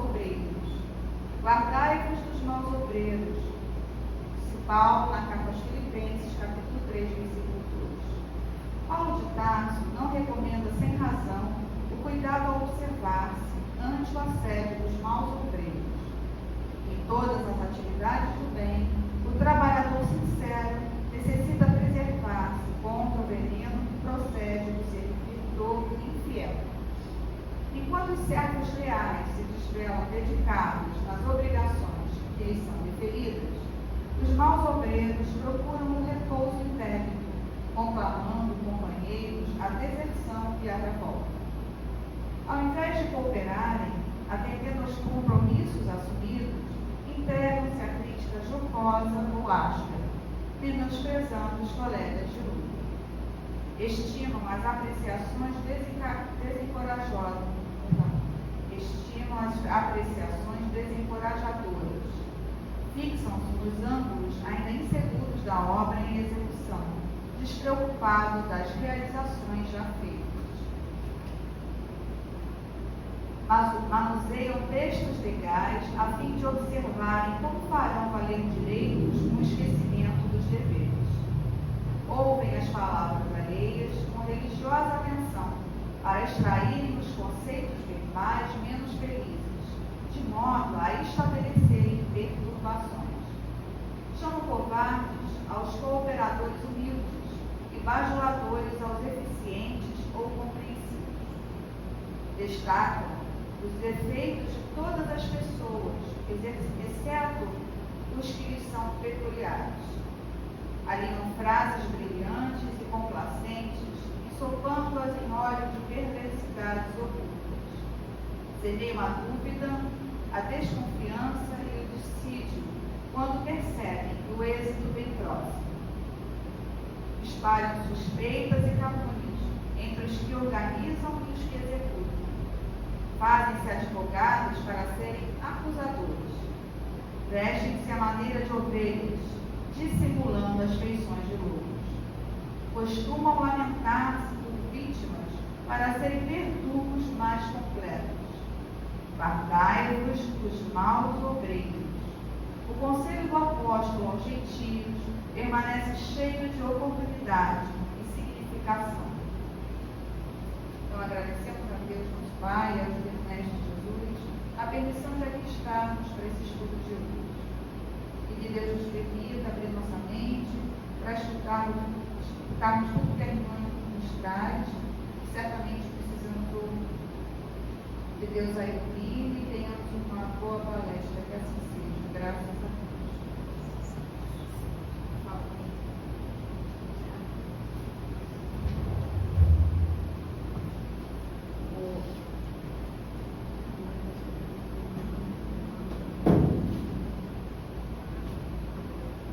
obreiros. Guardai-vos dos maus obreiros. Paulo, na carta aos Filipenses, capítulo 3, versículo 2. Paulo de Tarso não recomenda sem razão o cuidado ao observar-se ante o assédio dos maus obreiros. Em todas as atividades do bem, o trabalhador sincero necessita preservar-se contra o veneno que procede do servidor infiel. Enquanto os servos leais se desvelam dedicados nas obrigações que lhes são deferidas, os maus obreiros procuram o repouso interno, conclamando companheiros a deserção e a revolta. Ao invés de cooperarem, atendendo aos compromissos assumidos, entregam-se à crítica jocosa ou áspera, menosprezando os colegas de luta. Estimam as apreciações desencorajadoras. Fixam-se nos ângulos ainda inseguros da obra em execução, despreocupados das realizações já feitas. Manuseiam textos legais a fim de observarem como farão valer direitos no esquecimento dos deveres. Ouvem as palavras alheias com religiosa atenção para extraírem os conceitos verbais menos felizes, de modo a estabelecerem perturbações. Chamam covardes aos cooperadores humildes e bajuladores aos eficientes ou compreensivos. Destacam os defeitos de todas as pessoas, exceto os que lhes são peculiares. Alinham frases brilhantes e complacentes, ensopando-as em óleo de perversidades ocultas. Semeiam a dúvida, a desconfiança e o dissídio quando percebem que o êxito vem próximo. Espalham suspeitas e calúnias entre os que organizam e os que executam. Fazem-se advogados para serem acusadores. Vestem-se à maneira de ovelhas, dissimulando as feições de lobos. Costumam lamentar-se por vítimas para serem verdugos mais completos. Guardai-vos dos maus obreiros. O conselho do apóstolo aos gentios permanece cheio de oportunidade e significação. Então, agradecemos a Deus, nosso Pai, e ao Divino Mestre Jesus, a permissão de aqui estarmos para esse estudo de hoje. E que Deus nos permita abrir nossa mente para escutarmos tudo que a irmã nos traz, e certamente precisamos ouvir. Que Deus a ilumine e tenhamos uma boa palestra, que assim seja. Graças a Deus.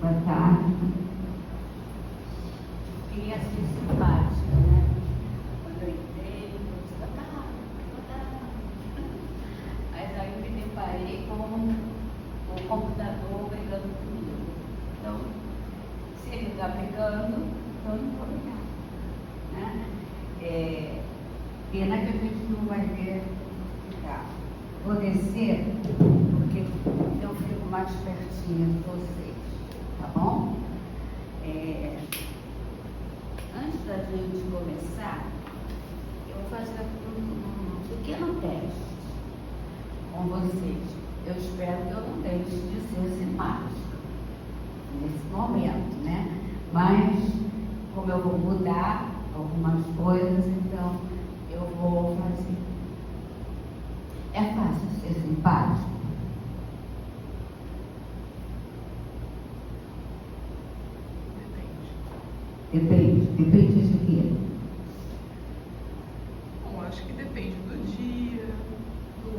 Boa tarde. Queria ser simpática, né? Quando eu entrei, eu disse, boa tarde. Mas aí eu me deparei com o computador brigando comigo. Então, se ele está brigando, eu não vou brigar. Né? Pena que a gente não vai ver ficar. Vou descer, porque eu fico mais pertinho de vocês. Tá bom? Antes da gente começar, eu vou fazer um pequeno teste com vocês. Eu espero que eu não deixe de ser simpática nesse momento, né? Mas, como eu vou mudar algumas coisas, então eu vou fazer. É fácil ser simpático? Depende de quê? Bom, acho que depende do dia, do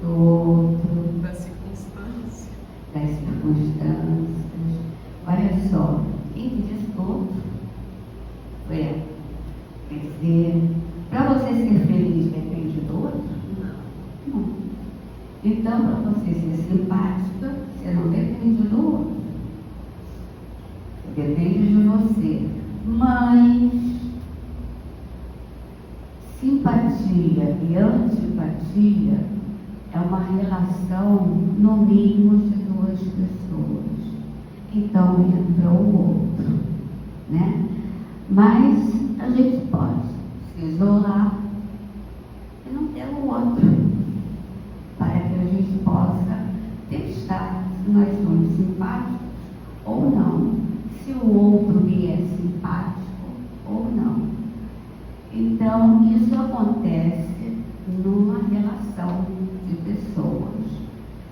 outro, da circunstância. Das circunstâncias. Olha só, quem diz outro foi ela. Quer dizer, para você ser feliz depende do outro? Não. Então, para você ser simpática, você não depende do outro. Depende de você. Mas simpatia e antipatia é uma relação, no mínimo, de duas pessoas. Então entra o outro, né? Mas a gente pode se isolar e não ter o outro, para que a gente possa testar se nós somos simpáticos ou não, se o outro me é simpático ou não. Então, isso acontece numa relação de pessoas.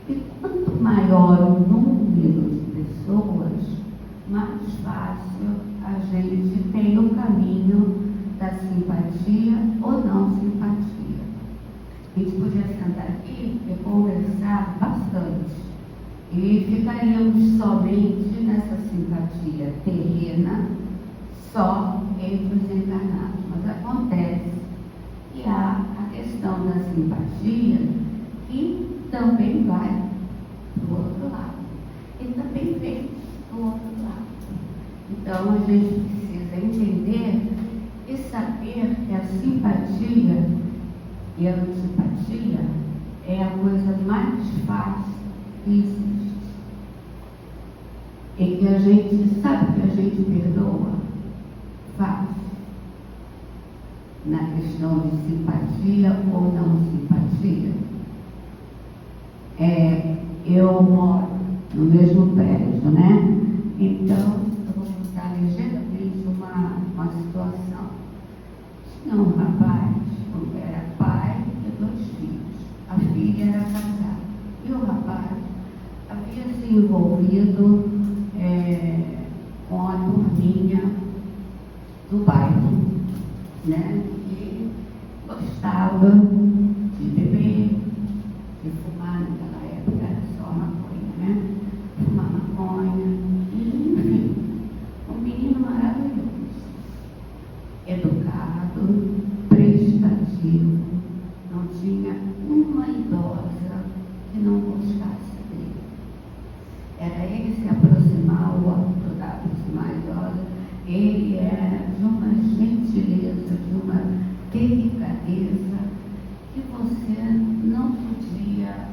E quanto maior o número de pessoas, mais fácil a gente tem o caminho da simpatia ou não simpatia. A gente podia sentar aqui e conversar bastante. E ficaríamos somente nessa simpatia terrena, só entre os encarnados. Mas acontece que há a questão da simpatia que também vai do outro lado. E também vem do outro lado. Então a gente precisa entender e saber que a simpatia e a antipatia é a coisa mais fácil que existe. E que a gente sabe que a gente perdoa fácil. Na questão de simpatia ou não simpatia. Eu moro no mesmo prédio, né? Então, eu vou contar ligeiramente uma situação. Tinha um rapaz, era pai e 2 filhos. A filha era casada. E o rapaz havia se envolvido com a turminha do bairro, né? E gostava de beber, de fumar, naquela época era só maconha, né? Fumar maconha, e enfim, um menino maravilhoso, educado, prestativo, não tinha uma idosa que não gostasse dele. Era ele se aproximar, o outro da aproximar a idosa, ele era de uma gentileza, de uma delicadeza, que você não podia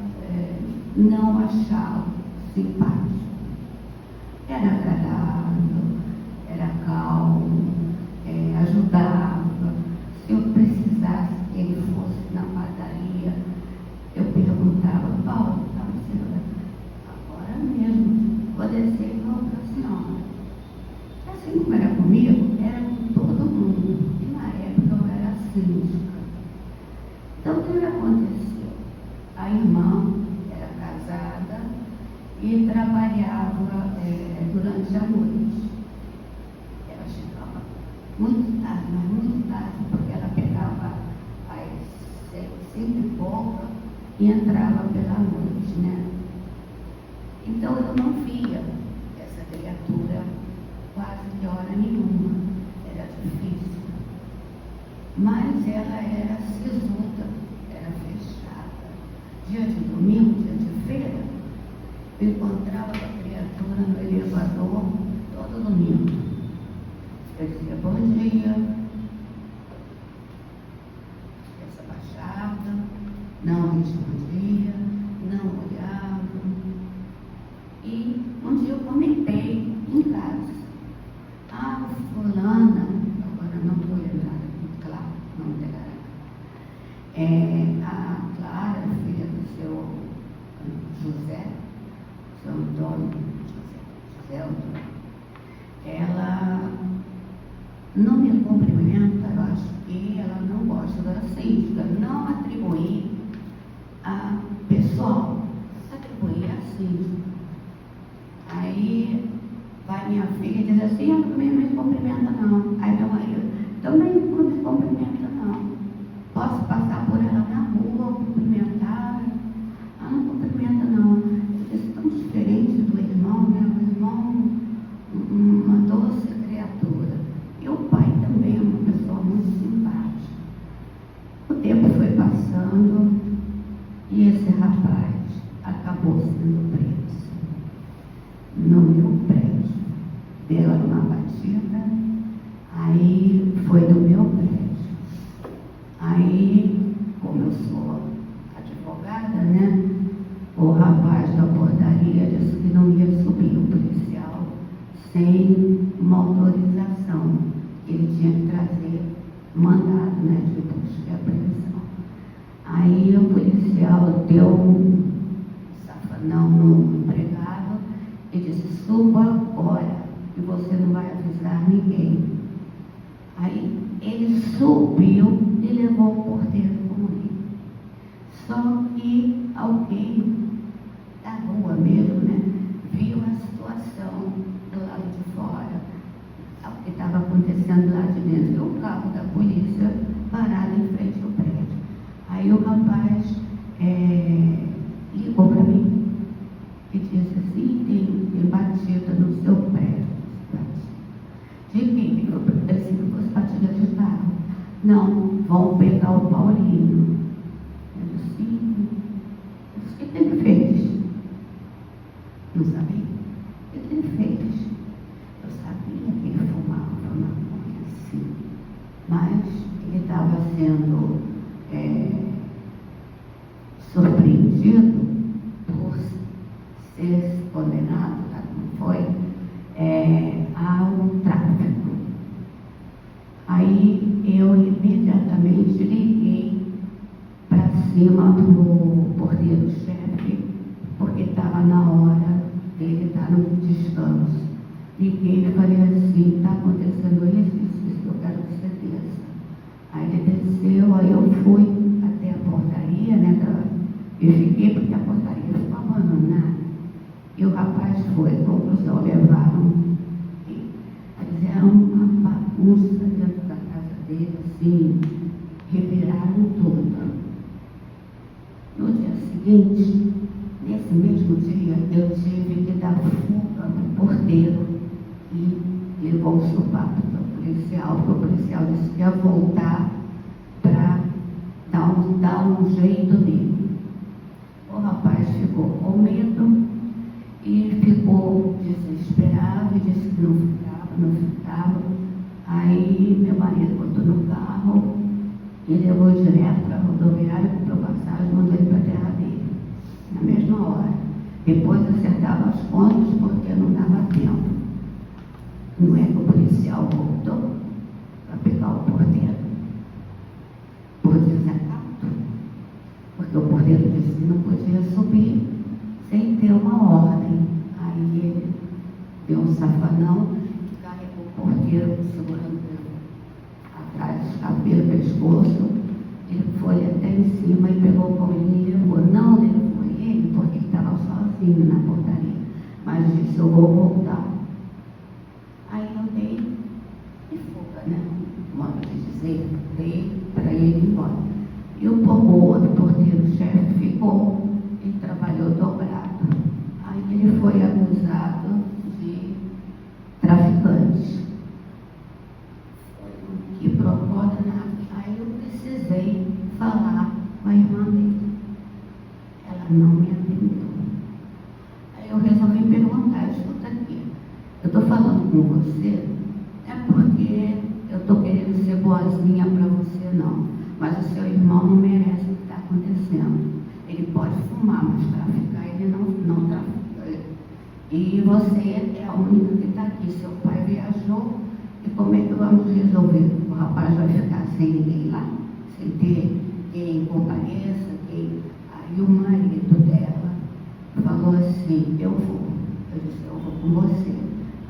não achá-lo simpático. Era agradável, era calmo, ajudava. Se eu precisasse que ele fosse na padaria, eu perguntava: Paulo, tá, agora mesmo, vou descer e vou para a senhora. Assim como era comigo, era com todo mundo. E na época eu era síndica. Então, o que aconteceu? A irmã era casada e trabalhava durante a noite. Ela chegava muito tarde, mas muito tarde, porque ela pegava às 5 e pouca e entrava pela noite, né? Então, eu não via essa criatura quase de hora nenhuma, era difícil. Mas ela era sisuda, era fechada. Dia de domingo, dia de feira, eu encontrava a criatura no elevador todo domingo. Eu dizia: bom dia. Essa baixava, não respondia, não olhava. E um dia eu comentei em casa: fulana, agora não vou lembrar, claro, não dela. A Clara, filha do seu José, seu Antônio, José Antônio, ela não me cumprimenta, eu acho que ela não gosta da síndica, não atribuir a pessoal, atribuir a síndica. Aí vai minha filha e diz assim: eu também não me cumprimenta não. Aí meu marido: também não me cumprimenta não. Posso passar por ela na rua, cumprimentar? Não cumprimenta não. Isso é tão diferente do irmão, né? O irmão, uma doce criatura. E o pai também é uma pessoa muito simpática. O tempo foi passando e esse rapaz acabou sendo preso no meu prédio. Deu uma batida, aí foi do meu prédio. Aí, como eu sou advogada, né, sem uma autorização. Ele tinha que trazer mandado, né, de busca e apreensão. Aí o policial deu um safanão no empregado e disse: suba agora e você não vai avisar ninguém. Aí ele subiu e levou o porteiro com ele. Só que alguém da rua mesmo, né, viu a situação do lado de fora, o que estava acontecendo lá de dentro, e o carro da polícia parado em frente ao prédio. Aí o rapaz ligou para mim e disse assim: tem batida no seu prédio. De quem? Eu pensei que fosse batida de carro. Não, vão pegar o Paulinho. Eu disse: sim. Eu disse: o que ele fez? Não sabia. O que ele fez? Eu sabia que ele fumava maconha, assim, mas ele estava sendo surpreendido por ser condenado, não foi, ao tráfico. Aí eu imediatamente liguei para cima do porteiro-chefe, porque estava na hora dele estar no descanso. Liguei e falei assim: está acontecendo isso, eu quero que você desça. Aí ele desceu, aí eu fui até a portaria, né, e fiquei porque a portaria ficou abandonada. E o rapaz foi, conclusão, levaram e fizeram uma bagunça dentro da casa dele, assim, reviraram tudo. No dia seguinte, nesse mesmo dia, eu tive que dar fuga no porteiro e levou o sopapo do policial, porque o policial disse que ia voltar para dar um jeito nele. O rapaz ficou com medo e ficou desesperado e disse que não ficava. Aí meu marido botou no carro e levou direto para a rodoviária, comprou passagem e mandou ele para a terra dele, na mesma hora. Depois acertava as contas porque não dava tempo. Não é que o policial voltou para pegar o porteiro por desacato, porque o porteiro disse que não podia subir sem ter uma ordem. Aí ele deu um safanão que carregou o porteiro segurando atrás, pelo pescoço. Ele foi até em cima e pegou o Paulinho e levou. Não levou ele porque ele estava sozinho na portaria, mas disse: eu vou voltar. Aí eu dei de fuga, né? Modo de dizer, dei para ele ir embora. E o outro porteiro-chefe ficou e trabalhou dobrado. Aí ele foi acusado de traficante. Foi um que procura nada. Aí eu precisei falar com a irmã dele. Ela não me atendeu. Aí eu resolvi perguntar: escuta aqui, eu estou falando com você, é porque eu estou querendo ser boazinha para você, não. Mas o seu irmão não merece o que está acontecendo. Ele pode fumar, mas traficar ele não trafica. E você é a única que está aqui. Seu pai viajou. E como é que vamos resolver? O rapaz vai ficar sem ninguém lá, sem ter quem compareça, quem... Aí o marido dela falou assim: eu vou. Eu disse: eu vou com você.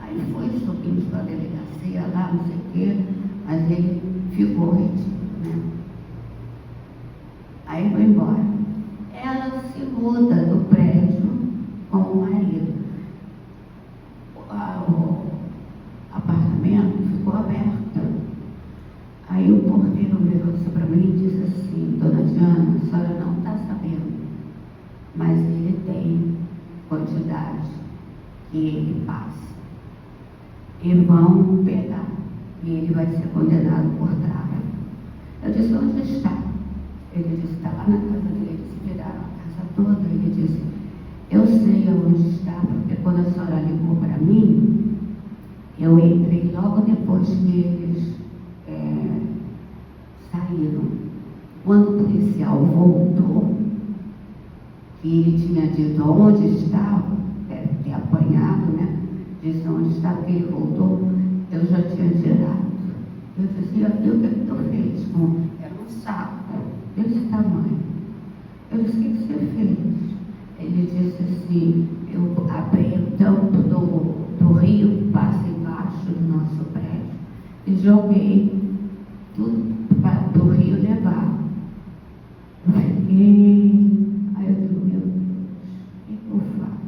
Aí foi subindo para a delegacia lá, não sei o quê, mas ele ficou retido, né? Aí foi embora. Ela se muda do prédio com o marido. O apartamento ficou aberto. Aí o porteiro virou-se para mim e disse assim: dona Diana, a senhora não está sabendo, mas ele tem quantidade que ele passa. E vão pegar. E ele vai ser condenado por tráfico. Eu disse: onde está? Ele disse: está lá na casa dele. Eles viraram a casa toda. Ele disse: eu sei onde está, porque quando a senhora ligou para mim, eu entrei logo depois que eles saíram. Quando o policial voltou, que ele tinha dito onde estava, deve ter apanhado, né? disse onde estava, que ele voltou, eu já tinha tirado. Eu disse, e o que tu fez? Era um saco desse tamanho. Eu disse, o que você fez? Ele disse assim, eu abri o tampo do rio que passa embaixo do nosso prédio e joguei tudo para o rio levar. Eu fiquei, aí eu digo, meu Deus, o que eu faço?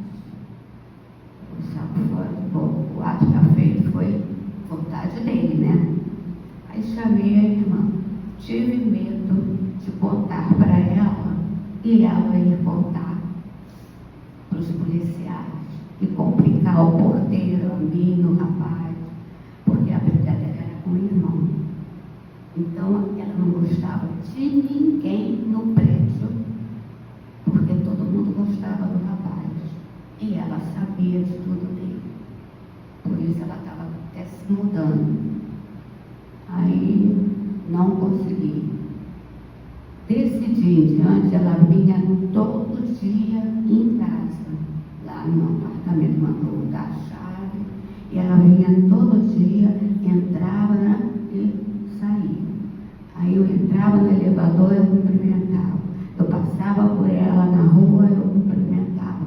O saco fora, bom, o ato que ela fez foi vontade dele, né? Aí chamei a irmã, tive medo de contar para ela e ela ir contar para os policiais e complicar o porteiro, a mim, o rapaz, porque a brincadeira era com o irmão. Então ela não gostava de ninguém no prédio, porque todo mundo gostava do rapaz e ela sabia de tudo dele. Por isso ela estava até se mudando. Aí não consegui. Desse dia em diante, ela vinha todo dia em casa, lá no apartamento, mandou dar a chave, e ela vinha todo dia, entrava, né, e saía. Aí eu entrava no elevador, eu cumprimentava. Eu passava por ela na rua, eu cumprimentava.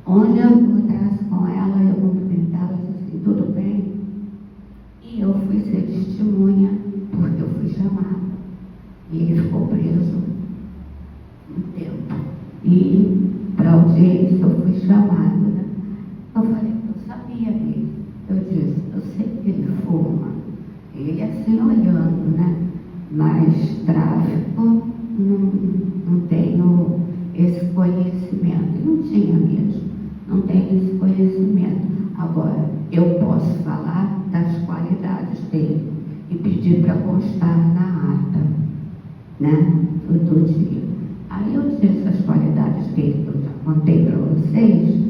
Onde eu encontrasse com ela, eu cumprimentava, eu disse assim, tudo bem? E eu fui ser testemunha, porque eu fui chamada. E ele ficou preso um tempo. E para audiência eu fui chamada, né? Eu falei que eu sabia dele. Eu disse, eu sei que ele fuma. Ele assim olhando, né? Mas tráfico, não tenho esse conhecimento. E não tinha mesmo. Não tenho esse conhecimento. Agora, eu posso falar das qualidades dele e pedir para constar na ata, né? Do dia. Aí eu disse as qualidades dele que eu já contei para vocês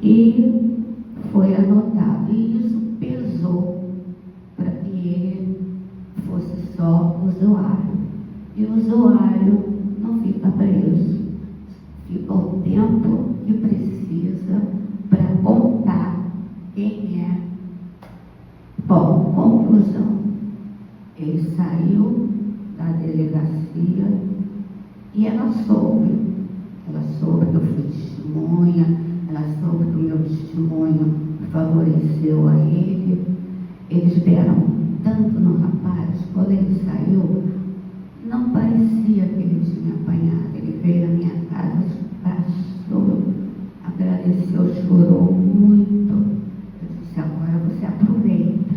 e foi anotado. E isso pesou para que ele fosse só usuário. E o usuário não fica preso. Fica o tempo que precisa para contar quem é. Bom, conclusão. Ele saiu da delegacia e ela soube que eu fui testemunha, ela soube que o meu testemunho favoreceu a ele. Eles deram tanto no rapaz, quando ele saiu, não parecia que ele tinha apanhado. Ele veio na minha casa, passou, agradeceu, chorou muito. Eu disse, agora você aproveita.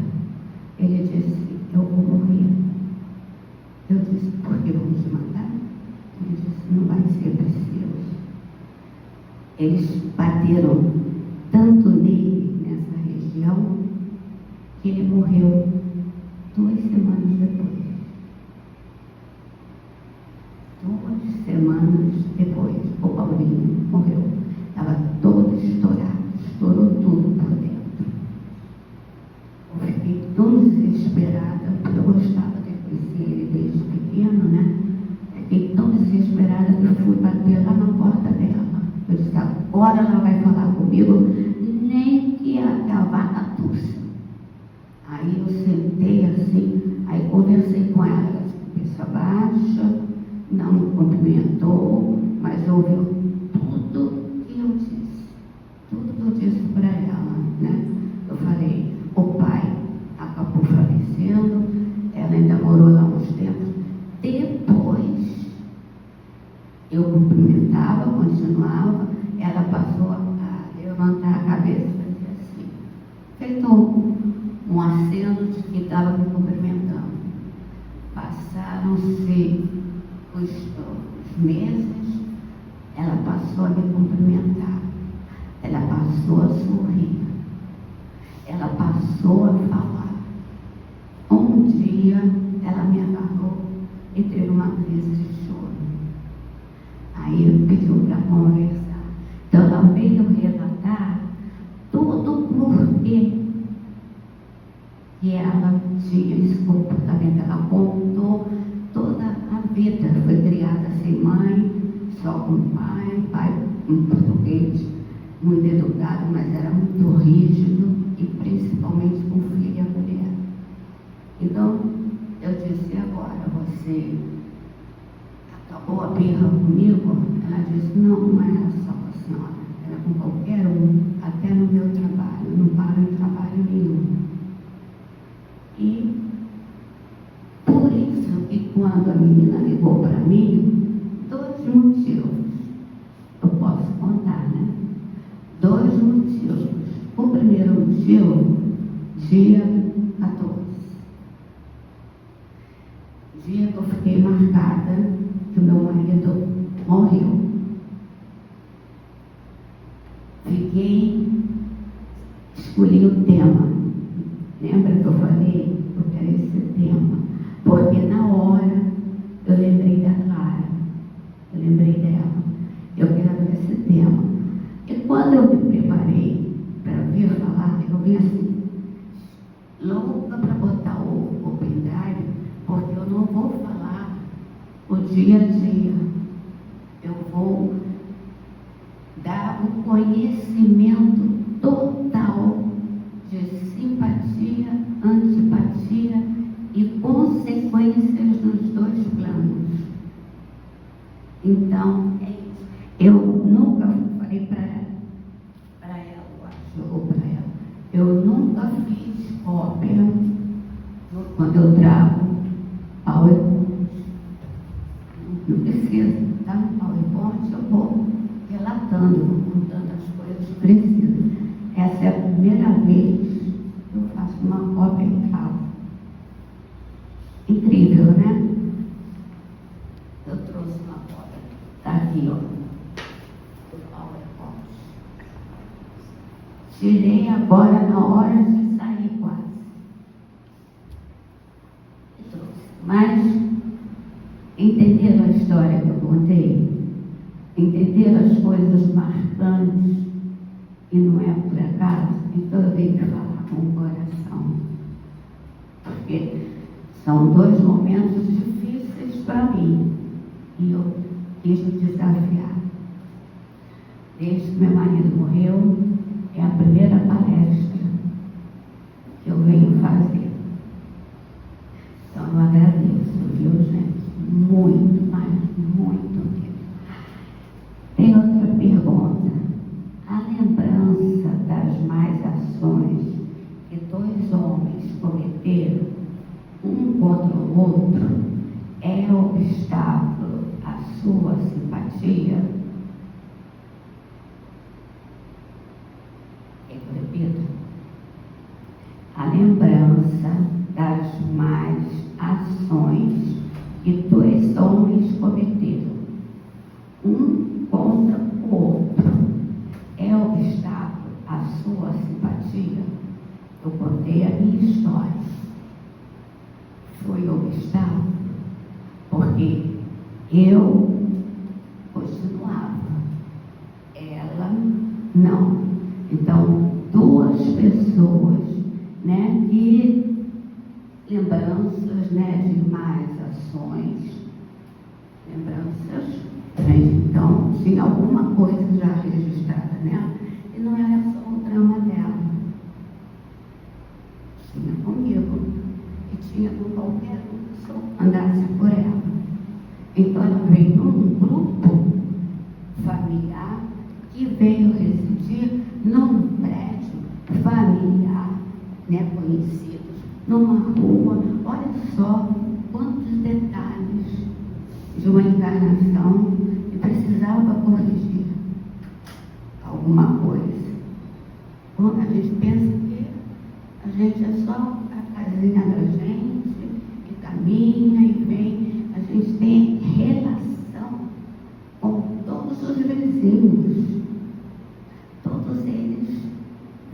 Ele disse, eu vou morrer. Eu disse, por que vamos te matar? Ele disse, não vai ser preciso. Eles bateram tanto nele nessa região que ele morreu 2 semanas depois. 2 semanas depois, o Paulinho morreu. Estava todo estourado, estourou tudo por dentro. Eu fiquei tão desesperada, porque eu gostava de conhecer ele desde pequeno, né? Fiquei tão desesperada que eu fui bater lá na porta dela. Eu disse, agora ela vai falar comigo, nem que a vaca tussa. Aí eu sentei assim, aí conversei com ela, cabeça baixa, não me cumprimentou, mas ouviu tudo que eu disse para ela, né? Eu falei, o pai acabou falecendo, ela ainda morou lá uns tempos. Depois, eu cumprimentava, continuava, ela passou a levantar a cabeça e fazia assim, feito um aceno de que estava me cumprimentando. Passaram-se os meses, ela passou a me cumprimentar, ela passou a sorrir, ela passou a falar. Um dia ela me agarrou e teve uma crise de choro. Aí pediu para conversar. Então ela veio relatar todo o porquê que ela tinha esse comportamento. Ela contou toda a vida. Foi criada sem mãe, só com pai um português muito educado, mas era muito rígido e principalmente com o filho e a mulher. Então, eu disse, agora você acabou a birra comigo? Ela disse, não era só com a senhora, era com qualquer um, até no meu trabalho, não paro em trabalho nenhum. E por isso que quando a menina ligou para mim, 2 motivos, eu posso contar, né? 2 motivos. O primeiro motivo, dia 14. Dia que eu fiquei marcada que o meu marido morreu. Escolhi o tema. Lembra que eu falei? Eu quero esse tema. Porque na hora eu lembrei da Clara. Eu lembrei dela. Eu quero esse tema. E quando eu me preparei para vir falar, eu vim assim, louca para botar o pendrive, porque eu não vou falar o dia a dia. Eu vou dar um conhecimento total de simpatia, antipatia e consequências nos 2 planos. Então, é isso. Eu nunca falei para ela, eu acho, ou para ela, eu nunca fiz cópia quando eu trago PowerPoint. Não precisa, tá no PowerPoint, eu vou relatando, vou contando as coisas que precisam. Essa é a primeira vez que eu faço uma cópia em casa. Incrível, né? Eu trouxe uma cópia. Está aqui, ó. Do PowerPoint. Tirei agora na hora de sair quase. E trouxe. Mas, entenderam a história que eu contei? Entenderam as coisas marcantes? E não é por acaso? Então eu tenho que falar com o coração. Porque são 2 momentos difíceis para mim. E eu quis me desafiar. Desde que meu marido morreu, é a primeira palestra que eu venho fazer. Então eu agradeço, viu, gente? Muito, mas muito mesmo. Tem outra pergunta. A lembrança das más ações que 2 homens cometeram, um contra o outro, é obstáculo à sua simpatia? Eu repito. A lembrança das más ações que 2 homens cometeram, um contra o outro, é obstáculo à sua simpatia? Eu contei a minha história. Foi obstáculo porque eu continuava, ela não. Então, 2 pessoas, né, que lembranças, né, de más ações, lembranças, então tinha alguma coisa já registrada nela, e não era só o drama dela. Tinha comigo, e tinha com qualquer pessoa que andasse por ela. Então ela veio num grupo familiar que veio residir num prédio familiar, né, conhecido, numa rua. Olha só quantos detalhes de uma encarnação que precisava corrigir alguma coisa. Quando a gente pensa que a gente é só a casinha da gente, que caminha e vem, a gente tem relação com todos os vizinhos. Todos eles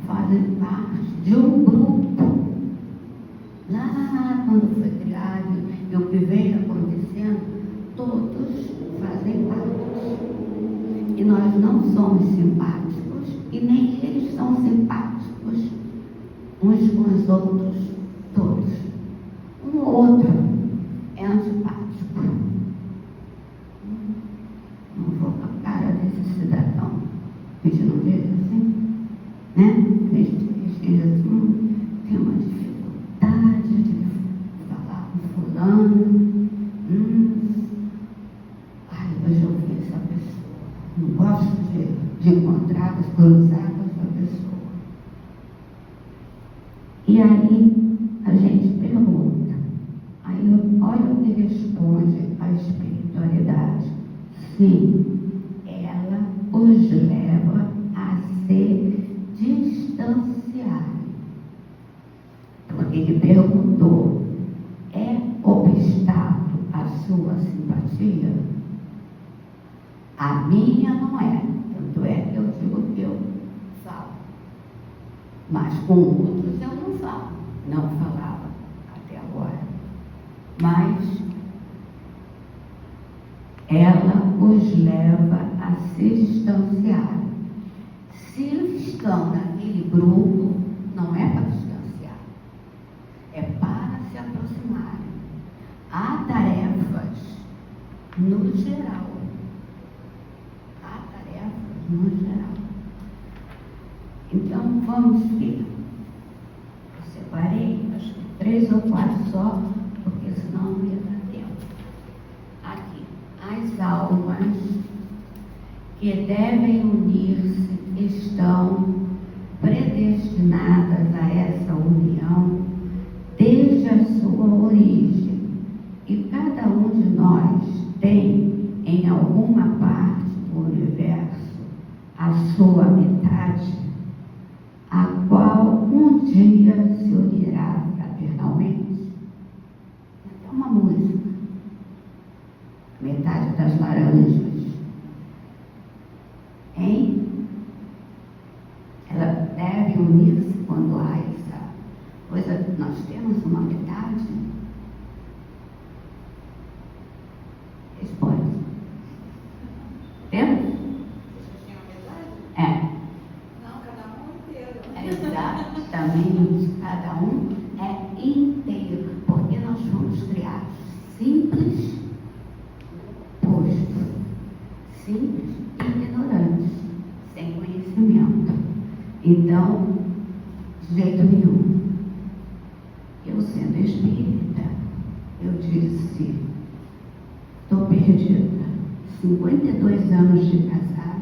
fazem parte de um grupo. Lá quando foi criado e o que veio acontecendo, todos fazem parte. E nós não somos simpáticos e nem eles são simpáticos uns com os outros, todos. Um ou outro é antipático. Não vou com a cara desse cidadão. A gente não vê assim, né? A gente diz assim, Não gosto de encontrar, cruzar com essa pessoa. E aí a gente pergunta. Aí olha o que responde a espiritualidade. Sim, ela os leva a se distanciarem. Porque ele perguntou, é obstáculo a sua simpatia? A minha não é. Tanto é que eu digo que eu falo. Mas com outros eu não falo. Não falava até agora. Mas ela os leva a se distanciar. Se eles estão naquele grupo, não é para distanciar, é para se aproximarem. Há tarefas no geral. Então, vamos ver. Eu separei, acho que 3 ou 4 só, porque senão não ia dar tempo. Aqui, as almas que devem unir-se estão predestinadas a essa união desde a sua origem. E cada um de nós tem, em alguma parte do universo, a sua metade, a qual um dia se unirá fraternalmente. É uma música. Metade das laranjas. Hein? Ela deve unir-se quando há essa coisa. Nós temos uma metade. Responde. Temos? Exatamente, cada um é inteiro, porque nós fomos criados simples, posto, simples e ignorantes, sem conhecimento. Então, de jeito nenhum. Eu, sendo espírita, eu disse, estou perdida, 52 anos de casada,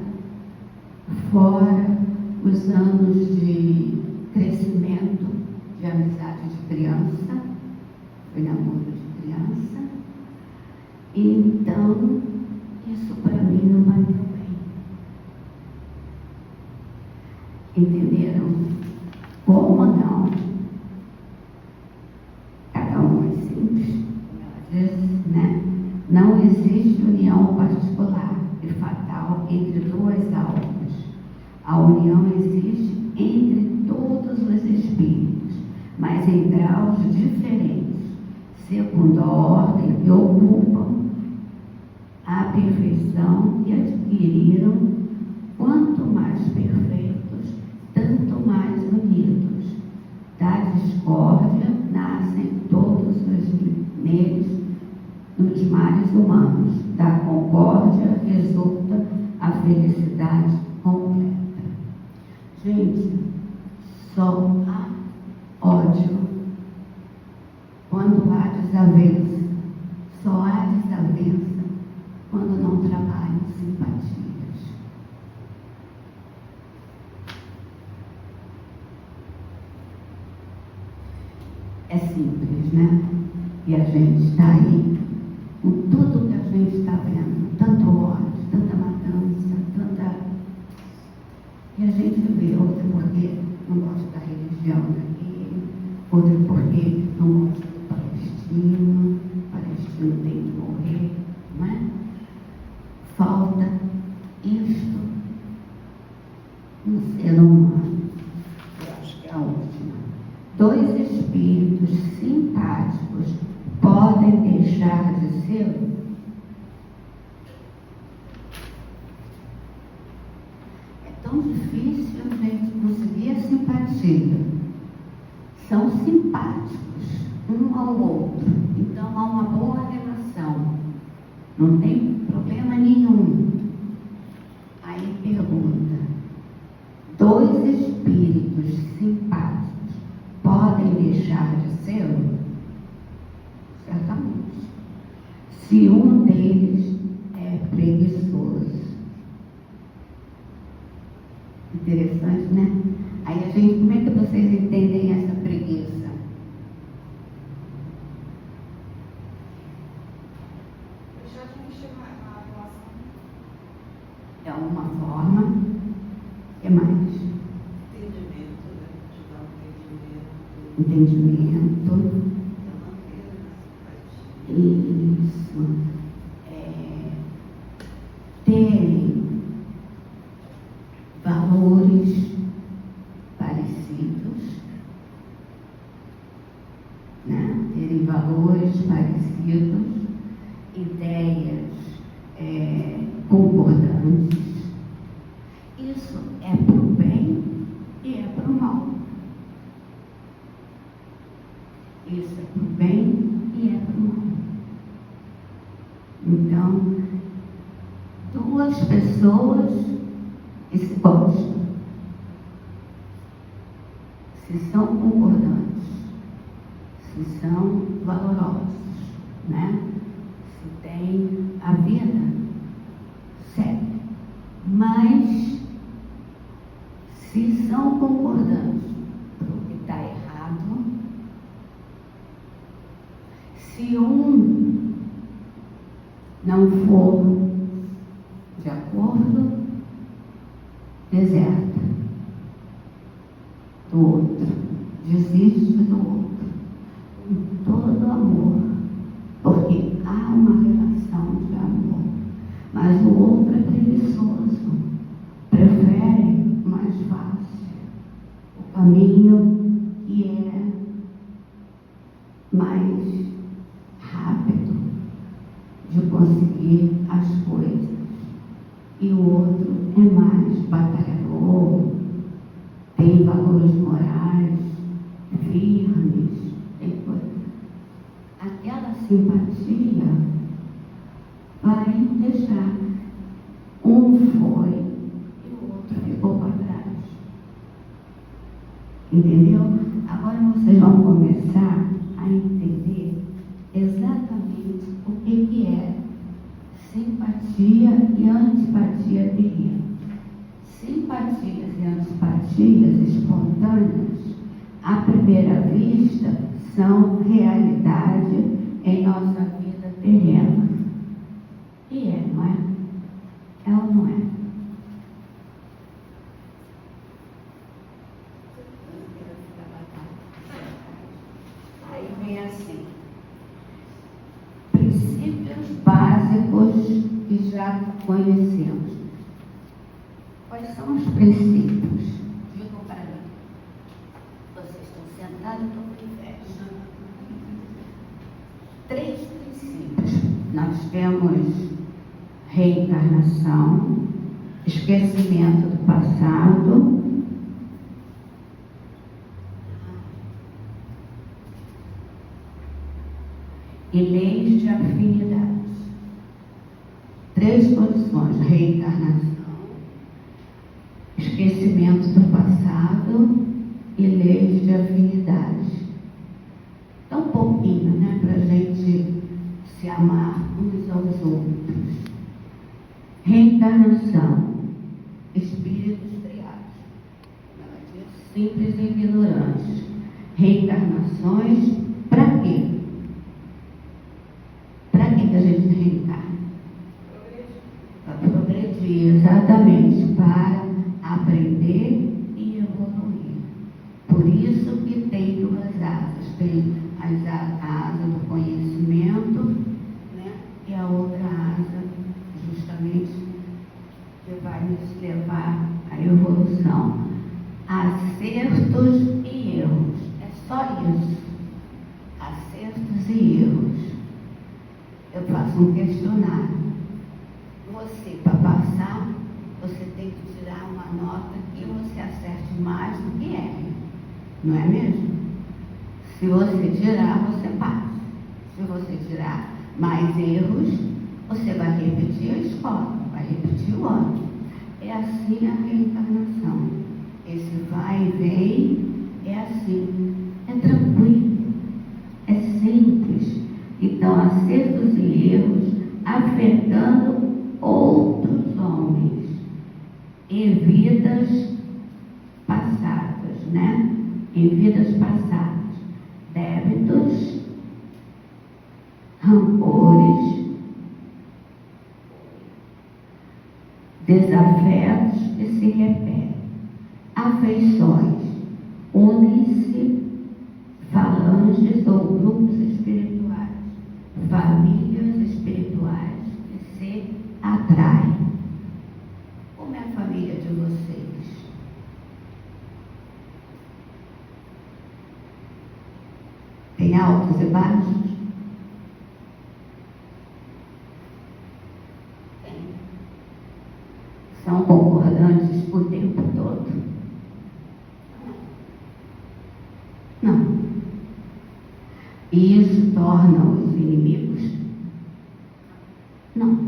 fora os anos de crescimento, de amizade de criança, foi namoro de criança. Então, isso para mim não bateu bem. Entenderam? Como não? Cada um é simples, como ela diz, né? Não existe união particular e fatal entre duas almas. A união existe entre todos os espíritos, mas em graus diferentes, segundo a ordem que ocupam a perfeição que adquiriram. Quanto mais perfeitos, tanto mais unidos. Da discórdia nascem todos neles, nos males humanos. Da concórdia resulta a felicidade completa. Gente, só há ódio quando há desavença. Só há desavença quando não trabalham simpatias. É simples, né? E a gente está aí com tudo que a gente está vendo, tanto ódio, tanta matança, tanta... E a gente vê outro porque não gosta da religião daquele, outro porque não gosta do palestino, o palestino tem que morrer, não é? Falta isto no ser humano. Eu acho que é a última. 2 espíritos simpáticos podem deixar de ser? Tão difícil a gente conseguir a simpatia. São simpáticos um ao outro, então há uma boa relação, não tem problema nenhum. Aí pergunta: 2 espíritos simpáticos podem deixar de ser? Certamente. Se um deles é preguiçoso. Interessante, né? Aí a gente, como é que vocês entendem essa preguiça? Deixar de mexer na relação. É uma forma. O que mais? Entendimento, né? De dar um entendimento. Entendimento. É manter a simpatia. Isso. Terem valores parecidos, né? Terem valores parecidos, ideias concordantes. Isso é para o bem e é para o mal. Isso é para o bem e é para o mal. Então, duas pessoas que se gostam, se são concordantes, se são valorosos, né? Se tem a vida, segue. Mas, se são concordantes para o que está errado, se um não for de acordo, deserta do outro, desiste do outro, com todo amor, porque há uma relação de amor, mas o outro é preguiçoso, prefere o mais fácil, o caminho que é mais rápido de conseguir as coisas. E o outro é mais batalhador, tem valores morais firmes, tem coisa. Aquela simpatia vai deixar. Um foi e o outro ficou para trás. Entendeu? Agora vocês vão começar a entender exatamente o que é simpatia e antipatia terrena. Simpatias e antipatias espontâneas, à primeira vista, são realidade em nossa vida terrena. E é, não é? É ou não é? Aí vem assim. Princípios básicos que já conhecemos. Quais são os princípios? Digam para mim. Vocês estão sentados, estão com inveja. 3 princípios. Nós temos reencarnação, esquecimento do passado, e leis de afinidade. 3 condições: reencarnação, esquecimento do passado e leis de afinidade. Tão pouquinho, né, para a gente se amar uns aos outros. Reencarnação, espíritos triados, simples e ignorantes. Reencarnações, para quê? Para que a gente reencarna? Para progredir, exatamente, para aprender e evoluir. Por isso que tem 2 asas. Tem a asa do conhecimento, né? E a outra asa, justamente, que vai nos levar à evolução. Acertos e erros. É só isso. Acertos e erros. Eu faço um questionário. Você, para passar, você tem que tirar uma nota que você acerte mais do que erre. Não é mesmo? Se você tirar, você passa. Se você tirar mais erros, você vai repetir a escola, vai repetir o ano. É assim a reencarnação. Esse vai e vem, é assim. É tranquilo, é simples. Então, acertos e erros afetando outros homens e vidas né? Em vidas passadas. Débitos, rancores, desafetos que se repetem, afeições, unem-se falanges ou grupos espirituais, famílias espirituais que se atraem. Como é a família de vocês? Tem altos e baixos? Tem. São concordantes o tempo todo? Não. E isso torna-os inimigos? Não.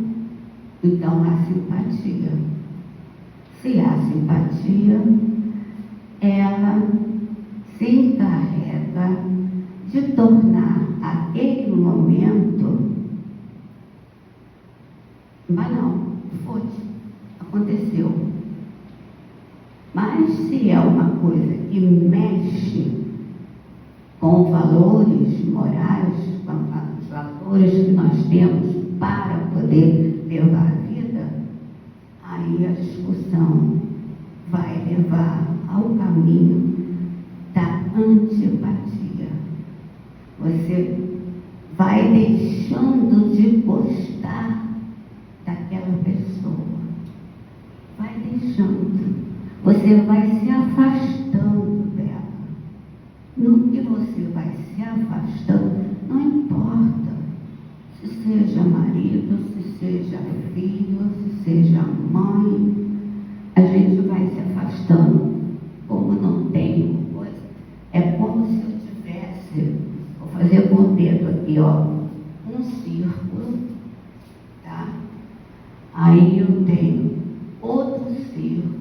Então há simpatia. Se há simpatia, ela se encarrega de tornar aquele momento banal. Foi, aconteceu. Mas se é uma coisa que mexe com valores morais, com os valores que nós temos para poder levar a vida, aí a discussão vai levar ao caminho da antipatia. Você vai deixando de gostar daquela pessoa. Vai deixando. Você vai se afastando dela. No que você vai se afastando, não importa se seja marido, se seja filho, se seja mãe, a gente vai se afastando. Como não tem coisa, é como se eu tivesse, vou fazer com o dedo aqui, ó, um círculo, tá? Aí eu tenho outro círculo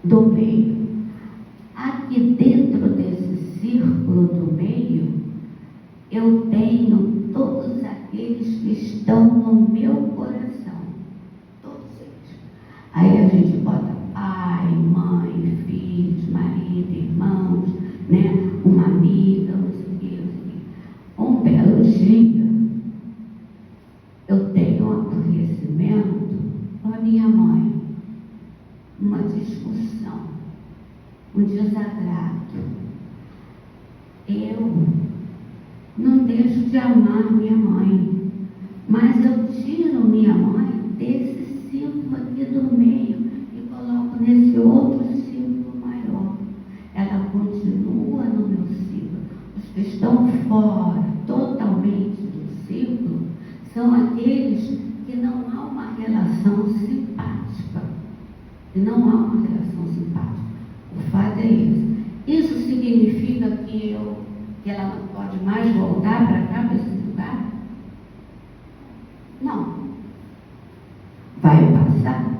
do meio. Aqui dentro desse círculo do meio, eu tenho todos aqueles que estão no meu coração. Todos eles. Aí a gente bota pai, mãe, filhos, marido, irmãos, né? Uma amiga, não sei o que, não sei o que. Um belo dia, eu tenho um aborrecimento com a minha mãe. Uma discussão, um desagrado. Eu não deixo de amar minha mãe, mas eu tiro minha mãe desse círculo aqui do meio e coloco nesse outro círculo maior. Ela continua no meu círculo. Os que estão fora, totalmente do círculo, são aqueles que não há uma relação simpática. E não há uma relação simpática. O fato é esse. Isso significa que ela não pode mais voltar para cá, para esse lugar? Não. Vai passar.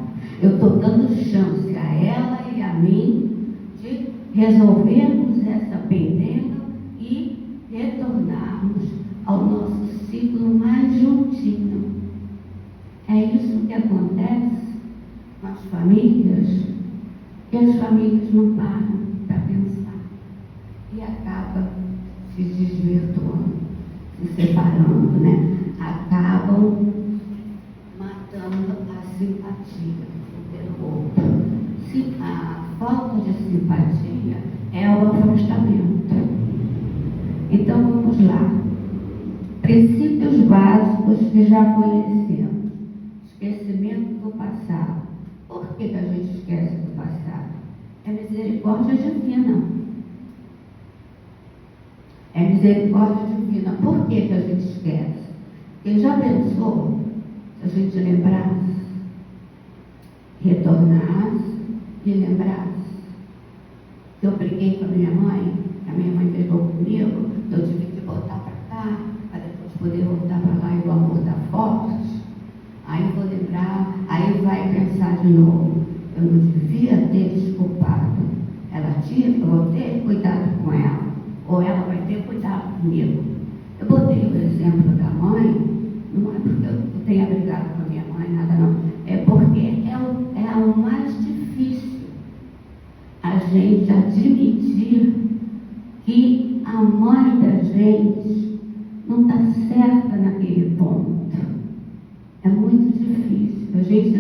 Eu estou dando chance a ela e a mim de resolvermos essa pendenga e retornarmos ao nosso ciclo mais juntinho. É isso que acontece com as famílias, e as famílias não param para pensar e acaba se desvirtuando, se separando, né? Acabam matando a simpatia pelo outro. A falta de simpatia é o afastamento. Então vamos lá. Princípios básicos que já conhecemos. Esquecimento do passado. Por que a gente esquece do passado? É misericórdia divina. É misericórdia divina. Por que a gente esquece? Porque já pensou se a gente lembrasse, retornasse e lembrasse? Se eu briguei com a minha mãe brigou comigo, eu tive que voltar para cá, para depois poder voltar para lá e o amor está forte. Aí vou lembrar, aí vai pensar de novo. Eu não devia ter desculpado. Eu vou ter cuidado com ela. Ou ela vai ter cuidado comigo. Eu botei o exemplo da mãe, não é porque eu tenha brigado com a minha mãe, nada não. É porque é o mais difícil. Às gente admitir que a mãe da gente não está certa naquele ponto. É muito difícil. A gente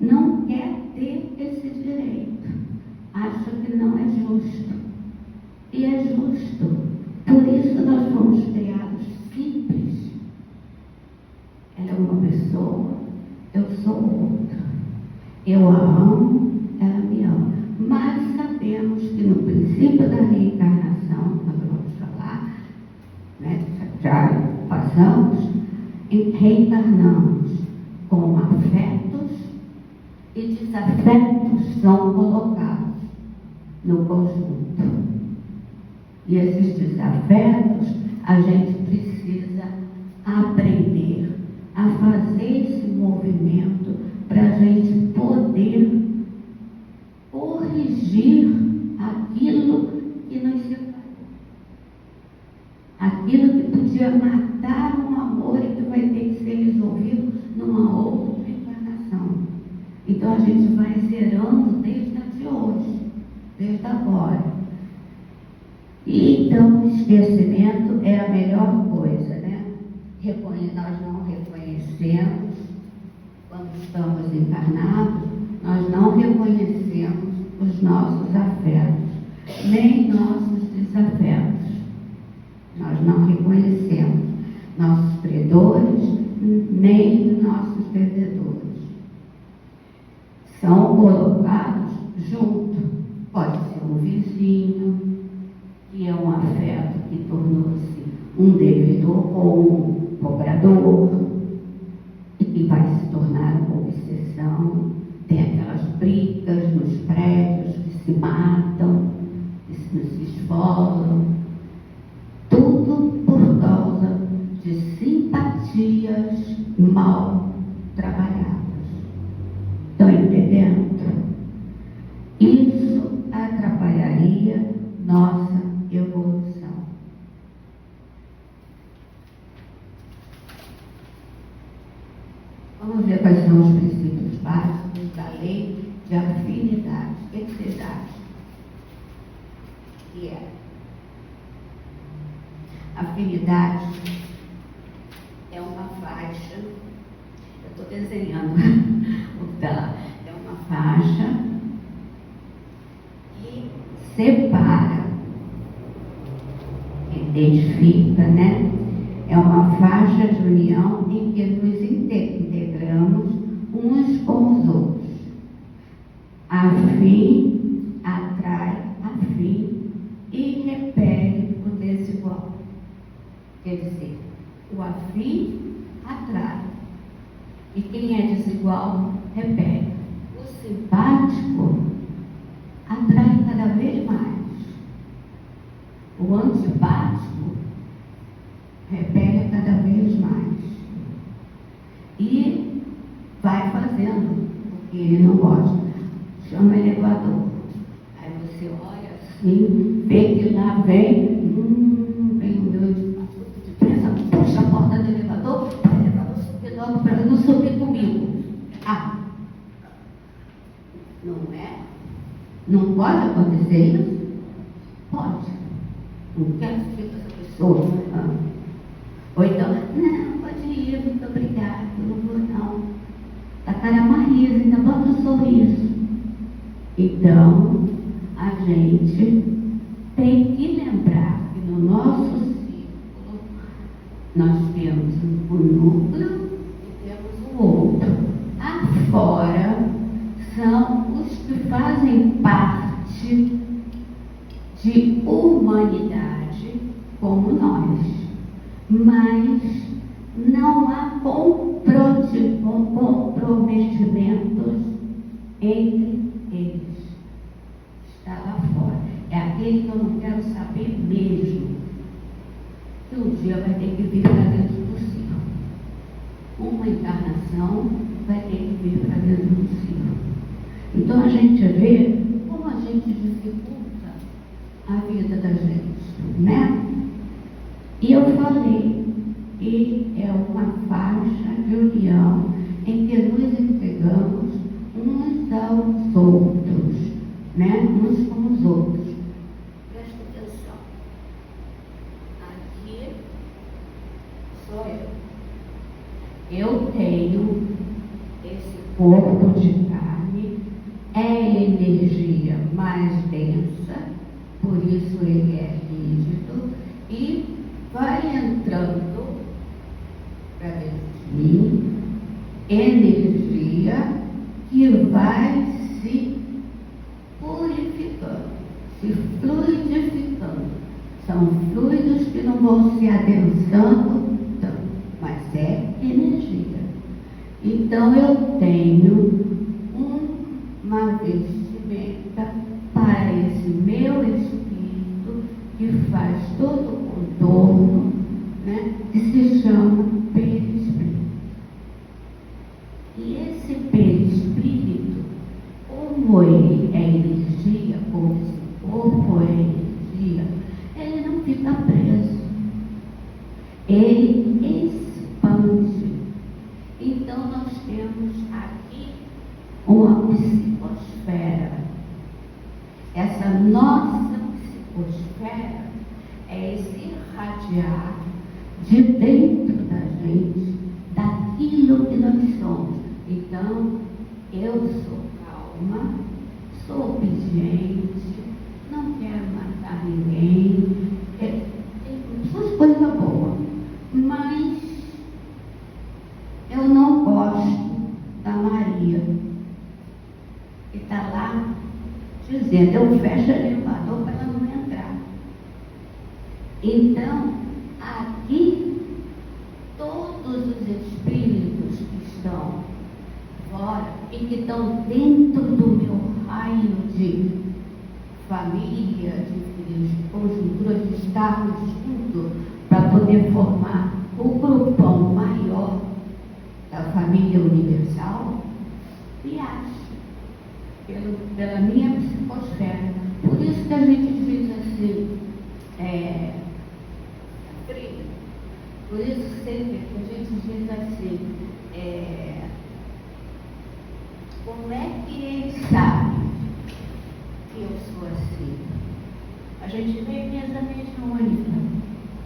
não quer ter esse direito. Acha que não é justo. E é justo. Por isso nós fomos criados simples. Ela é uma pessoa, eu sou outra. Eu a amo, ela me ama. Mas sabemos que no princípio da reencarnação, nós vamos falar, né, já passamos, reencarnamos com afetos e desafetos são colocados no conjunto. E esses desafetos a gente precisa aprender a fazer esse movimento para a gente poder corrigir aquilo que nos separou. Aquilo que podia matar um amor e que vai ter que ser resolvido numa outra encarnação. Então a gente vai zerando desde a de hoje, desde agora. E então o esquecimento é a melhor coisa, né? Nós não reconhecemos, quando estamos encarnados, nós não reconhecemos os nossos afetos, nem nossos desafetos. Nós não reconhecemos nossos credores, nem nossos devedores. São colocados junto. Pode ser um vizinho, que é um afeto que tornou-se um devedor ou um cobrador, e que vai se tornar uma obsessão. Tem aquelas brigas nos prédios que se matam, que se esfolam, tudo por causa de simpatias mal trabalhadas. Estão entendendo? Isso atrapalharia nossa evolução. Vamos ver quais são os princípios básicos da lei de afinidade. O que vocês acham? Que é? Afinidade é uma faixa, eu estou desenhando o que está lá, é uma faixa que separa, que identifica, né? É uma faixa de união em que nos integramos uns com os outros. Afim atrai afim e repele o desigual. Quer dizer, o afim atrai e quem é desigual repele. O simpático atrai cada vez mais. O antipático repele cada vez mais. E vai fazendo o que ele não gosta. Chama elevador. Aí você olha assim, vê que lá vem o meu pensa, puxa a porta do elevador, o elevador subir logo para não subir comigo. Ah! Não é? Não pode acontecer isso? Pode. Não quero subir com essa pessoa. Ou então, não, pode ir, muito obrigada, não vou não. A cara marisa, ainda bota um sorriso. Então, a gente tem que lembrar que no nosso círculo nós temos um núcleo e temos o outro. Afora são os que fazem parte de humanidade como nós. Mas não há comprometimentos entre eles. Está lá fora. É aquele que eu não quero saber mesmo. Que um dia vai ter que vir para dentro do círculo. Uma encarnação vai ter que vir para dentro do círculo. Então a gente vê como a gente dificulta a vida da gente, né? E eu falei que é uma faixa de união em que nos entregamos uns aos outros. né? Uns com os outros. Presta atenção. Aqui sou eu. Eu tenho esse corpo de carne, é energia mais densa, por isso ele é rígido, e vai entrando para dentro de mim energia que vai se purificando, se fluidificando. São fluidos que não vão se adensando tanto, mas é energia. Então eu tenho uma vestimenta para esse meu espírito que faz todo o contorno, né, que se chama perispírito. E esse perispírito, como ele é energia, como esse corpo é energia, ele não fica preso. Ele expande. Então nós temos aqui uma psicosfera. Essa nossa psicosfera é esse irradiar de dentro da gente daquilo que nós somos. Então, eu sou calma, sou obediente, não quero matar ninguém, sou coisa boa, mas eu não gosto da Maria, que está lá dizendo, eu fecho o elevador para ela não entrar. Então, aqui, todos os espíritos que estão fora e que estão dentro do meu raio de família, de conjuntura, de estarmos juntos para poder formar o grupão maior da família universal, me acha pela minha psicosfera. Por isso que a gente diz assim, por isso sempre que a gente diz assim, como é que eles sabem que eu sou assim? A gente vê mesmo a mediúnica.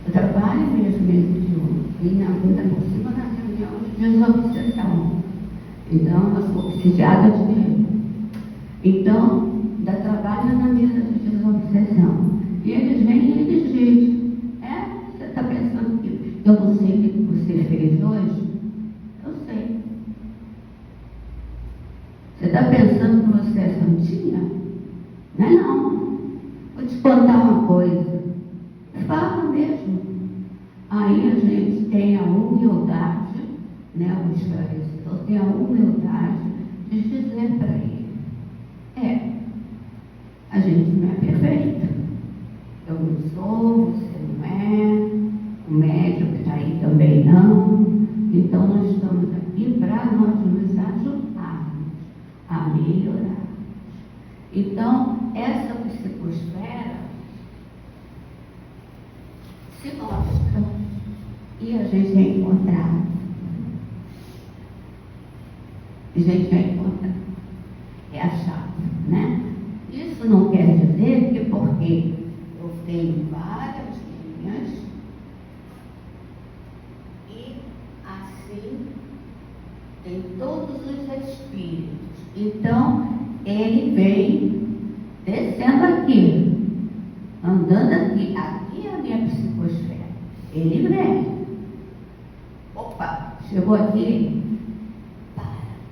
Eu trabalho mesmo mediúnica. E ainda por cima na reunião de desobsessão. Então, eu sou obsidiada de medo. Então, ainda trabalho na mesa de desobsessão. E eles vêm e eles dizem, você está pensando que eu não sei o que você fez hoje? Eu sei. Você está pensando que você é santinha? Não é não. Vou te contar uma coisa. Fala mesmo. Aí a gente tem a humildade, né? O esclarecedor tem a humildade de dizer para ele, a gente não é perfeita. Eu não sou, você não é, o médico que está aí também não. Então nós estamos aqui para nós nos ajudarmos a melhorar. Então, essa psicosfera se mostra e a gente é encontrado. A gente é encontrado. É achado, né? Isso não quer dizer que porque eu tenho várias linhas e assim tem todos os espíritos. Então, ele vem descendo aqui, andando aqui. Aqui é a minha psicosfera. Ele vem. Opa, chegou aqui.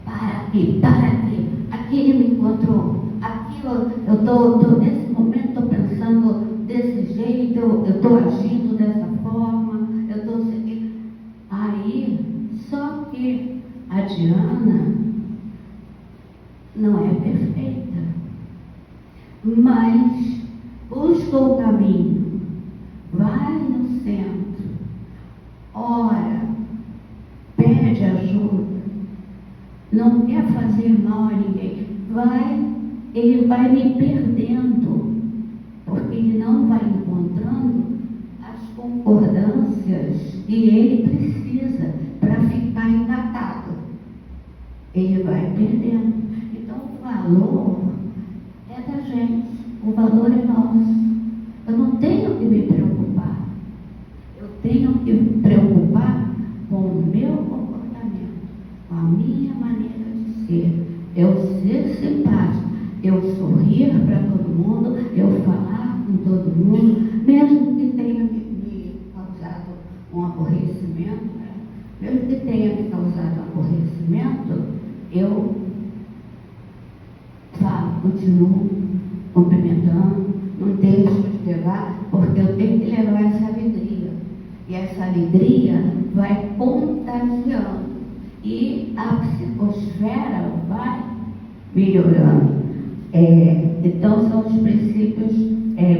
Para aqui, para aqui. Aqui ele me encontrou. Aqui eu estou nesse momento, estou pensando desse jeito, eu estou agindo dessa forma, eu estou seguindo. Aí, só que a Diana não é perfeita, mas busca o caminho, vai no centro, ora, pede ajuda, não quer fazer mal a ninguém, ele vai me perdendo, porque ele não vai encontrando as concordâncias que ele precisa para ficar engatado. Ele vai perdendo. Então, o valor é da gente o valor é nosso. Eu não tenho que me preocupar. Eu tenho que me preocupar com o meu comportamento, com a minha maneira de ser. Eu ser simpático, eu sorrir para todo mundo, eu falar com todo mundo, mesmo que tenha me causado um aborrecimento, né? Mesmo que tenha me causado aborrecimento, eu falo, continuo cumprimentando, não deixo de levar, porque eu tenho que levar essa alegria. E essa alegria vai contagiando. E a psicosfera vai melhorando. Então, são os princípios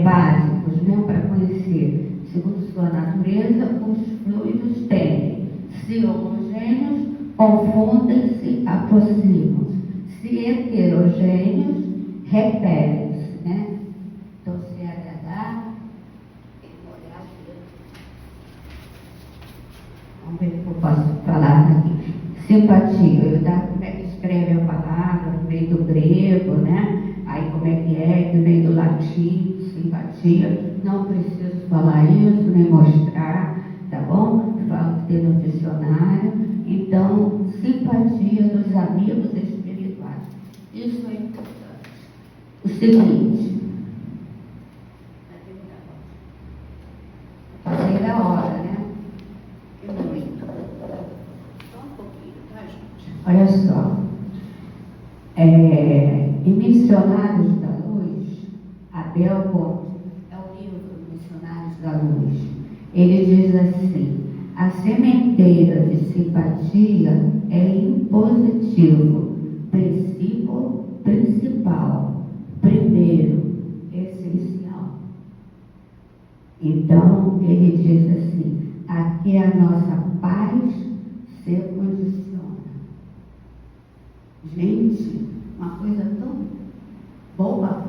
básicos, né, para conhecer, segundo sua natureza, os fluidos tendem. Se homogêneos, confundem-se, aproximam-se. Se heterogêneos, repelem-se, né? Então, se é agradável, tem que olhar aqui. Vamos ver o que eu posso falar aqui. Simpatia, como é que escreve a palavra, que vem do grego, né? Aí como é que vem do latim, simpatia. Não preciso falar isso, nem mostrar, tá bom? Falo que tem no dicionário. Então, simpatia dos amigos espirituais. Isso é importante. O seguinte, passei da hora, né? Que muito. Só um pouquinho, tá, gente? Olha só. Em Missionários da Luz, Abel Ponte, é o livro Missionários da Luz. Ele diz assim: a sementeira de simpatia é impositivo, princípio principal, primeiro, essencial. Então, ele diz assim: aqui a nossa paz se condiciona. Gente, uma coisa tão boba,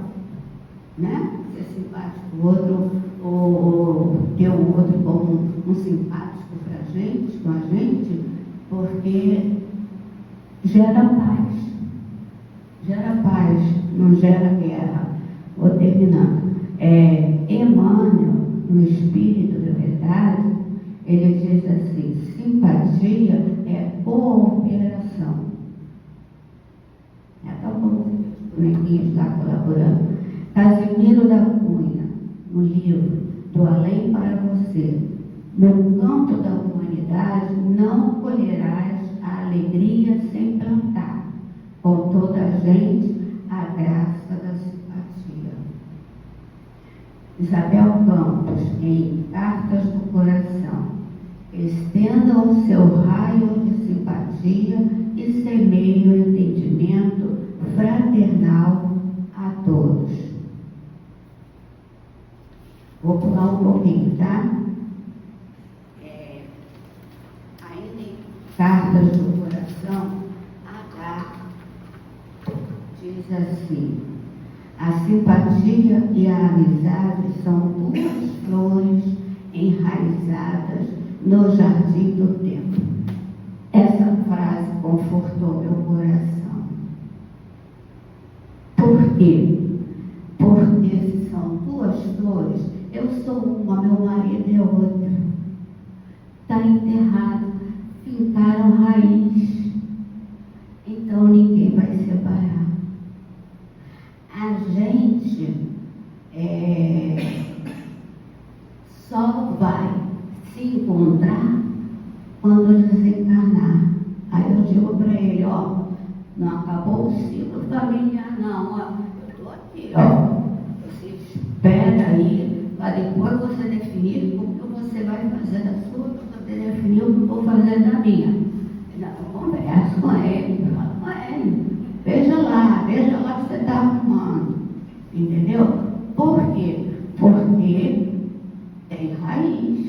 né? Ser simpático, o outro, ou ter o outro como um simpático pra gente, com a gente, porque gera paz, não gera guerra. Vou terminando. Emmanuel, no Espírito da Verdade, ele diz assim: simpatia é cooperação. Então, vamos ver os bonequinhos lá colaborando. Casimiro da Cunha, no livro Do Além para Você: no campo da humanidade não colherás a alegria sem plantar, com toda a gente, a graça da simpatia. Isabel Campos, em Cartas do Coração: estenda o seu raio de simpatia e semeie o entendimento fraternal a todos. Vou pular um pouquinho, tá? Ainda em Cartas do Coração, H diz assim: a simpatia e a amizade são duas flores enraizadas no jardim do tempo. Essa frase confortou meu coração. Por quê? Porque se são duas flores, eu sou uma, meu marido é outra. Está enterrado, fincaram raiz. Então ninguém vai separar. A gente só vai se encontrar quando desencarnar. Aí eu digo para ele: ó, não acabou o ciclo familiar, não, ó, eu estou aqui, ó. Você espera aí, para depois você definir o que você vai fazer da sua, para você definir o que eu vou fazer da minha. Eu converso com ele, falo com ele. Veja lá o que você está arrumando. Entendeu? Por quê? Porque tem raiz.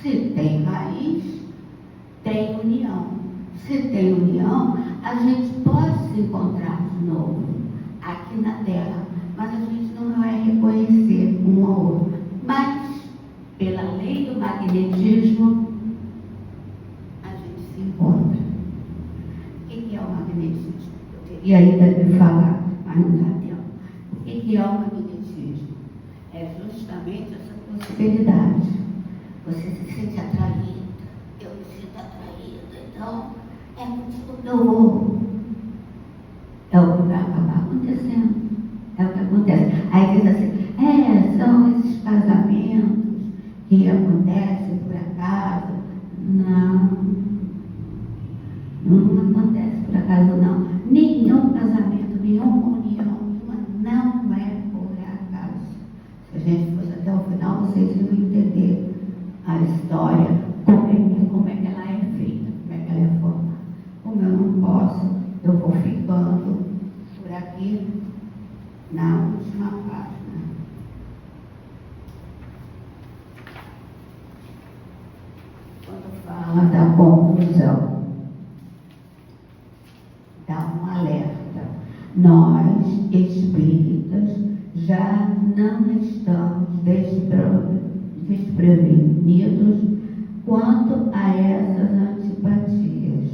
Se tem raiz, tem união. Se tem união, a gente pode se encontrar de novo aqui na Terra, mas a gente não vai reconhecer um ao outro. Mas, pela lei do magnetismo, a gente se encontra. O que é o magnetismo? Eu queria ainda me falar, mas não dá tempo. O que é o magnetismo? justamente essa possibilidade. Você se sente atraída, eu me sinto atraída, então é contigo que eu vou. É o que vai acabar acontecendo. É o que acontece. Aí diz assim, são esses casamentos que acontecem por acaso. Não acontece por acaso, não. Nenhum casamento, nenhuma união, não é por acaso. Se a gente fosse até o final, vocês iam entender a história, como é que ela é feita, como é que ela é formada. Como eu não posso, eu vou ficando por aqui na última página. Quando fala da conclusão, dá um alerta. Nós, espíritas, já não estamos desprevenidos quanto a essas antipatias.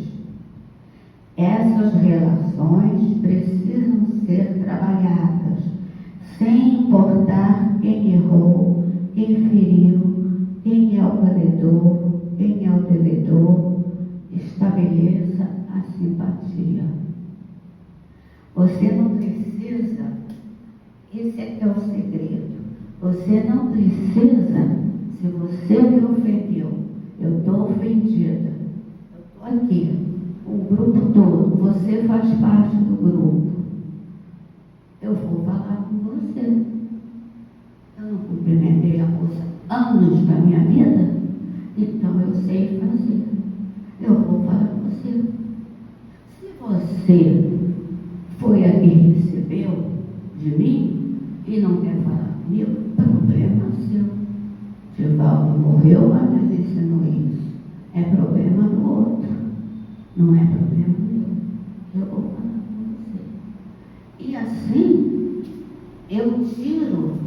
Essas relações precisam ser trabalhadas, sem importar quem errou, quem feriu, quem é o credor, quem é o devedor. Estabeleça a simpatia. Você não precisa, esse é que é o segredo, você não precisa, se você me ofendeu, eu estou ofendida, eu estou aqui, o grupo todo, você faz parte do grupo, eu vou falar com você. Eu não cumprimentei a moça anos da minha vida, então eu sei fazer, eu vou falar com você. Se você foi a quem recebeu de mim e não quer falar comigo, problema seu. Divaldo morreu, mas me ensinou isso. É problema do outro, não é problema meu. Eu vou falar com você. E assim, eu tiro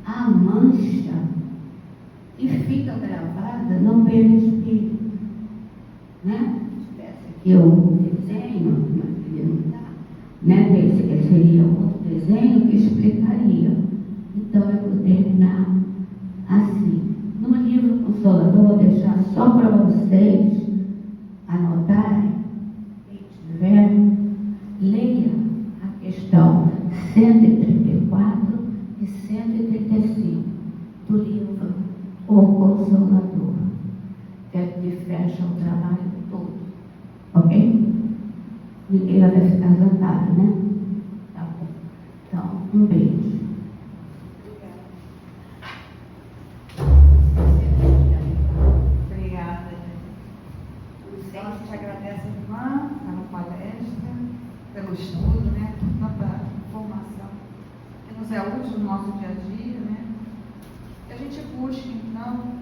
a mancha que fica gravada no perispírito. Né? Se tivesse aqui um desenho, mas ele não está. Né? Esse seria outro desenho que explicaria. Então eu vou terminar assim. No livro Consolador, vou deixar só para vocês anotarem, quem tiver, leia a questão 134 e 135 do livro O Consolador, que é que fecha o trabalho todo. Ok? Ninguém vai ficar zangado, né? Tá bom. Então, um beijo. Obrigada. A gente agradece a irmã pela palestra, pelo estudo, né? Por tanta informação que nos é útil no nosso dia a dia, né? Que a gente busque, então,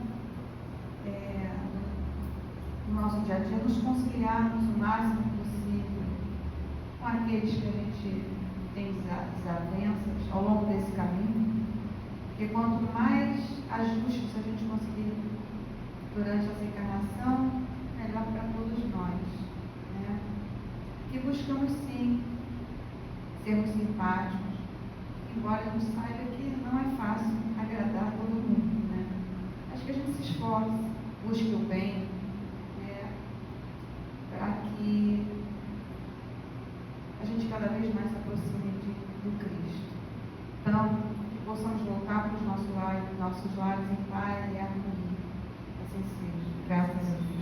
no nosso dia a dia, nos conciliarmos o máximo possível com aqueles que a gente tem desavenças ao longo desse caminho, porque quanto mais ajustes a gente conseguir durante essa encarnação, melhor para todos nós, né? E buscamos sim sermos simpáticos, embora a gente saiba que não é fácil agradar todo mundo, né? Acho que a gente se esforce, busque o bem, para que a gente cada vez mais se aproxime do Cristo. Então, que possamos voltar para os nossos lares em paz e harmonia. Assim seja. Graças a Deus.